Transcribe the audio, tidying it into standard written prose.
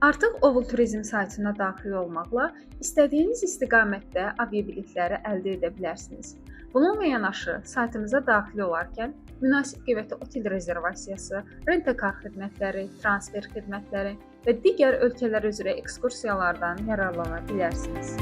Artıq Oval Turizm saytına daxil olmaqla istədiyiniz istiqamətdə aviabiletləri əldə edə bilərsiniz. Bununla yanaşı, saytımıza daxil olarkən münasib qiymətə otel rezervasiyası, rent-a-car xidmətləri, transfer xidmətləri və digər ölkələr üzrə ekskursiyalardan yararlana bilərsiniz.